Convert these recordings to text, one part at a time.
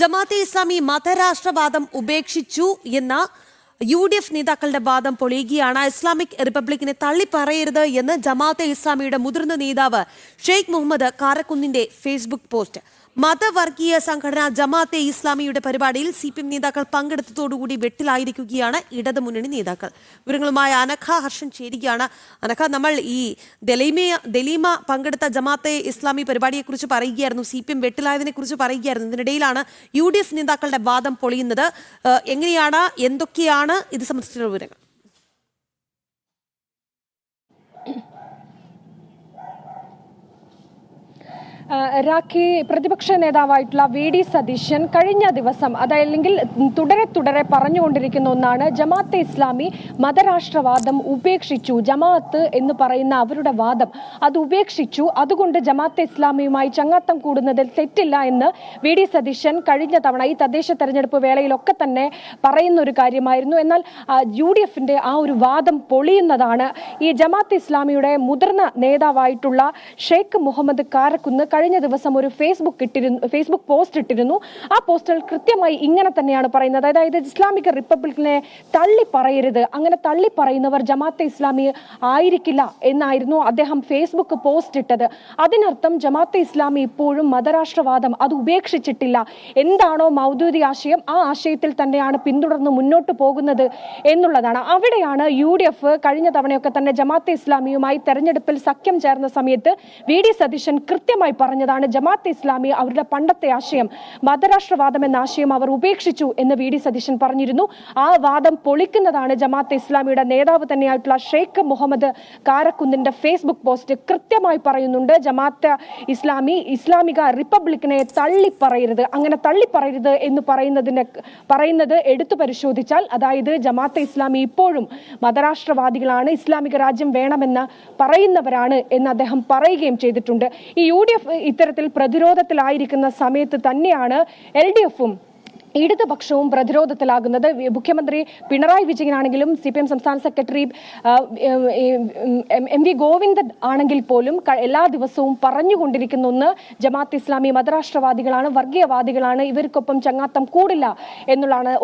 ജമാഅത്തെ ഇസ്ലാമി മതരാഷ്ട്രവാദം ഉപേക്ഷിച്ചു എന്ന UDF നേതാക്കളുടെ വാദം പൊളിയുകയാണ്. ഇസ്ലാമിക് റിപ്പബ്ലിക്കിനെ തള്ളിപ്പറയരുത് എന്ന് ജമാഅത്തെ ഇസ്ലാമിയുടെ മുതിർന്ന നേതാവ് ഷെയ്ഖ് മുഹമ്മദ് കാരക്കുന്നിന്റെ ഫേസ്ബുക്ക് പോസ്റ്റ്. മതവർഗീയ സംഘടന ജമാഅത്തെ ഇസ്ലാമിയുടെ പരിപാടിയിൽ CPM നേതാക്കൾ പങ്കെടുത്തതോടുകൂടി വെട്ടിലായിരിക്കുകയാണ് ഇടതുമുന്നണി നേതാക്കൾ. വിവരങ്ങളുമായി അനഘ ഹർഷൻ ചേരുകയാണ്. അനഘ, നമ്മൾ ഈ ദലീമ പങ്കെടുത്ത ജമാഅത്തെ ഇസ്ലാമി പരിപാടിയെക്കുറിച്ച് പറയുകയായിരുന്നു, CPM വെട്ടിലായതിനെ കുറിച്ച് പറയുകയായിരുന്നു. ഇതിനിടയിലാണ് UDF നേതാക്കളുടെ വാദം പൊളിയുന്നത്. എങ്ങനെയാണ്, എന്തൊക്കെയാണ് ഇത് സംബന്ധിച്ചുള്ള വിവരങ്ങൾ? രാഖി, പ്രതിപക്ഷ നേതാവായിട്ടുള്ള VD സതീശൻ കഴിഞ്ഞ ദിവസം അതല്ലെങ്കിൽ തുടരെ പറഞ്ഞുകൊണ്ടിരിക്കുന്ന ഒന്നാണ്, ജമാഅത്തെ ഇസ്ലാമി മതരാഷ്ട്രവാദം ഉപേക്ഷിച്ചു, ജമാഅത്ത് എന്ന് പറയുന്ന അവരുടെ വാദം അത് ഉപേക്ഷിച്ചു, അതുകൊണ്ട് ജമാഅത്തെ ഇസ്ലാമിയുമായി ചങ്ങാത്തം കൂടുന്നതിൽ തെറ്റില്ല എന്ന് VD സതീശൻ കഴിഞ്ഞ തവണ ഈ തദ്ദേശ തെരഞ്ഞെടുപ്പ് വേളയിലൊക്കെ തന്നെ പറയുന്ന ഒരു കാര്യമായിരുന്നു. എന്നാൽ UDFന്റെ ആ ഒരു വാദം പൊളിയുന്നതാണ്. ഈ ജമാഅത്തെ ഇസ്ലാമിയുടെ മുതിർന്ന നേതാവായിട്ടുള്ള ഷെയ്ഖ് മുഹമ്മദ് കാരക്കുന്ന് കഴിഞ്ഞ ദിവസം ഒരു ഫേസ്ബുക്ക് പോസ്റ്റ് ഇട്ടിരുന്നു. ആ പോസ്റ്റിൽ കൃത്യമായി ഇങ്ങനെ തന്നെയാണ് പറയുന്നത്. അതായത് ഇസ്ലാമിക് റിപ്പബ്ലിക്കിനെ തള്ളി പറയരുത്, അങ്ങനെ തള്ളി പറയുന്നവർ ജമാഅത്തെ ഇസ്ലാമി ആയിരിക്കില്ല എന്നായിരുന്നു അദ്ദേഹം ഫേസ്ബുക്ക് പോസ്റ്റ് ഇട്ടത്. അതിനർത്ഥം ജമാഅത്തെ ഇസ്ലാമി ഇപ്പോഴും മതരാഷ്ട്രവാദം അത് ഉപേക്ഷിച്ചിട്ടില്ല. എന്താണോ മൗദൂദി ആശയം, ആ ആശയത്തിൽ തന്നെയാണ് പിന്തുടർന്ന് മുന്നോട്ട് പോകുന്നത് എന്നുള്ളതാണ്. അവിടെയാണ് UDF കഴിഞ്ഞ തവണയൊക്കെ തന്നെ ജമാഅത്തെ ഇസ്ലാമിയുമായി തെരഞ്ഞെടുപ്പിൽ സഖ്യം ചേർന്ന സമയത്ത് VD സതീശൻ കൃത്യമായി പറഞ്ഞതാണ്, ജമാഅത്തെ ഇസ്ലാമി അവരുടെ പണ്ടത്തെ ആശയം മതരാഷ്ട്രവാദം എന്ന ആശയം അവർ ഉപേക്ഷിച്ചു എന്ന് VD സതീശൻ പറഞ്ഞിരുന്നു. ആ വാദം പൊളിക്കുന്നതാണ് ജമാഅത്തെ ഇസ്ലാമിയുടെ നേതാവ് തന്നെയായിട്ടുള്ള ഷെയ്ഖ് മുഹമ്മദ് കാരക്കുന്നിന്റെ ഫേസ്ബുക്ക് പോസ്റ്റ്. കൃത്യമായി പറയുന്നുണ്ട്, ജമാഅത്തെ ഇസ്ലാമി ഇസ്ലാമിക റിപ്പബ്ലിക്കിനെ തള്ളിപ്പറയരുത്. അങ്ങനെ തള്ളിപ്പറയരുത് എന്ന് പറയുന്നത് എടുത്തു പരിശോധിച്ചാൽ, അതായത് ജമാഅത്തെ ഇസ്ലാമി ഇപ്പോഴും മതരാഷ്ട്രവാദികളാണ്, ഇസ്ലാമിക രാജ്യം വേണമെന്ന് പറയുന്നവരാണ് എന്ന് അദ്ദേഹം പറയുകയും ചെയ്തിട്ടുണ്ട്. ഈ UDF ഇത്തരത്തിൽ പ്രതിരോധത്തിലായിരിക്കുന്ന സമയത്ത് തന്നെയാണ് LDFും ഇടതുപക്ഷവും പ്രതിരോധത്തിലാകുന്നത്. മുഖ്യമന്ത്രി പിണറായി വിജയനാണെങ്കിലും CPM സംസ്ഥാന സെക്രട്ടറി MV ഗോവിന്ദൻ ആണെങ്കിൽ പോലും എല്ലാ ദിവസവും പറഞ്ഞുകൊണ്ടിരിക്കുന്ന ഒന്ന്, ജമാഅത്ത് ഇസ്ലാമി മതരാഷ്ട്രവാദികളാണ്, വർഗീയവാദികളാണ്, ഇവർക്കൊപ്പം ചങ്ങാത്തം കൂടില്ല എന്നുള്ളതാണ്.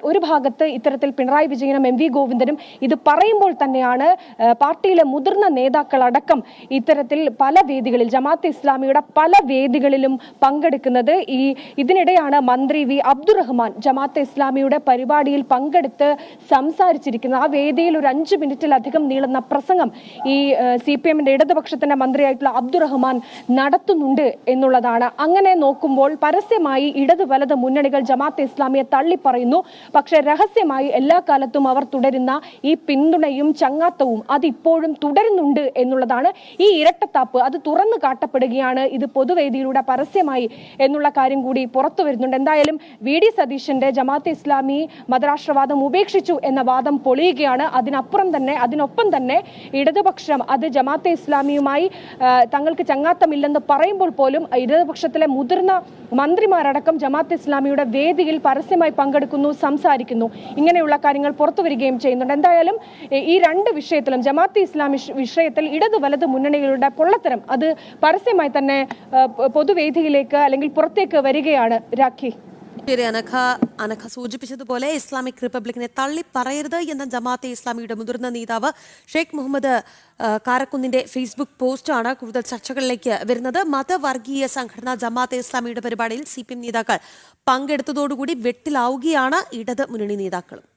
ഒരു ഭാഗത്ത് ഇത്തരത്തിൽ പിണറായി വിജയനും MV ഗോവിന്ദനും ഇത് പറയുമ്പോൾ തന്നെയാണ് പാർട്ടിയിലെ മുതിർന്ന നേതാക്കളടക്കം ഇത്തരത്തിൽ പല വേദികളിൽ, ജമാഅത്ത് ഇസ്ലാമിയുടെ പല വേദികളിലും പങ്കെടുക്കുന്നത്. ഇതിനിടെയാണ് മന്ത്രി V അബ്ദുറഹ്മാൻ ജമാഅത്തെ ഇസ്ലാമിയുടെ പരിപാടിയിൽ പങ്കെടുത്ത് സംസാരിച്ചിരിക്കുന്നത്. ആ വേദിയിൽ ഒരു 5 മിനിറ്റിലധികം നീളുന്ന പ്രസംഗം ഈ CPMന്റെ ഇടതുപക്ഷത്തിന്റെ മന്ത്രിയായിട്ടുള്ള അബ്ദുറഹ്മാൻ നടത്തുന്നുണ്ട് എന്നുള്ളതാണ്. അങ്ങനെ നോക്കുമ്പോൾ പരസ്യമായി ഇടതു വലത് മുന്നണികൾ ജമാഅത്തെ ഇസ്ലാമിയെ തള്ളിപ്പറയുന്നു. പക്ഷെ രഹസ്യമായി എല്ലാ കാലത്തും അവർ തുടരുന്ന ഈ പിന്തുണയും ചങ്ങാത്തവും അതിപ്പോഴും തുടരുന്നുണ്ട് എന്നുള്ളതാണ്. ഈ ഇരട്ടത്താപ്പ് അത് തുറന്നു കാട്ടപ്പെടുകയാണ്, ഇത് പൊതുവേദിയിലൂടെ പരസ്യമായി എന്നുള്ള കാര്യം കൂടി പുറത്തു വരുന്നുണ്ട്. എന്തായാലും VD സതീശന്റെ ജമാഅത്തെ ഇസ്ലാമി മതരാഷ്ട്രവാദം ഉപേക്ഷിച്ചു എന്ന വാദം പൊളിയുകയാണ്. അതിനൊപ്പം തന്നെ ഇടതുപക്ഷം അത് ജമാഅത്തെ ഇസ്ലാമിയുമായി തങ്ങൾക്ക് ചങ്ങാത്തമില്ലെന്ന് പറയുമ്പോൾ പോലും ഇടതുപക്ഷത്തിലെ മുതിർന്ന മന്ത്രിമാരടക്കം ജമാഅത്തെ ഇസ്ലാമിയുടെ വേദിയിൽ പരസ്യമായി പങ്കെടുക്കുന്നു, സംസാരിക്കുന്നു. ഇങ്ങനെയുള്ള കാര്യങ്ങൾ പുറത്തു വരികയും ചെയ്യുന്നുണ്ട്. എന്തായാലും ഈ രണ്ട് വിഷയത്തിലും, ജമാഅത്തെ ഇസ്ലാമി വിഷയത്തിൽ ഇടതു വലത് മുന്നണികളുടെ പൊള്ളത്തരം അത് പരസ്യമായി തന്നെ പൊതുവേദിയിലേക്ക് അല്ലെങ്കിൽ പുറത്തേക്ക് വരികയാണ്. രാഖി, അനഘ സൂചിപ്പിച്ചതുപോലെ ഇസ്ലാമിക് റിപ്പബ്ലിക്കിനെ തള്ളിപ്പറയരുത് എന്ന ജമാഅത്തെ ഇസ്ലാമിയുടെ മുതിർന്ന നേതാവ് ഷെയ്ഖ് മുഹമ്മദ് കാരക്കുന്നിന്റെ ഫേസ്ബുക്ക് പോസ്റ്റാണ് കൂടുതൽ ചർച്ചകളിലേക്ക് വരുന്നത്. മതവർഗീയ സംഘടന ജമാഅത്തെ ഇസ്ലാമിയുടെ പരിപാടിയിൽ CPM നേതാക്കൾ പങ്കെടുത്തതോടുകൂടി വെട്ടിലാവുകയാണ് ഇടത് മുന്നണി നേതാക്കളും.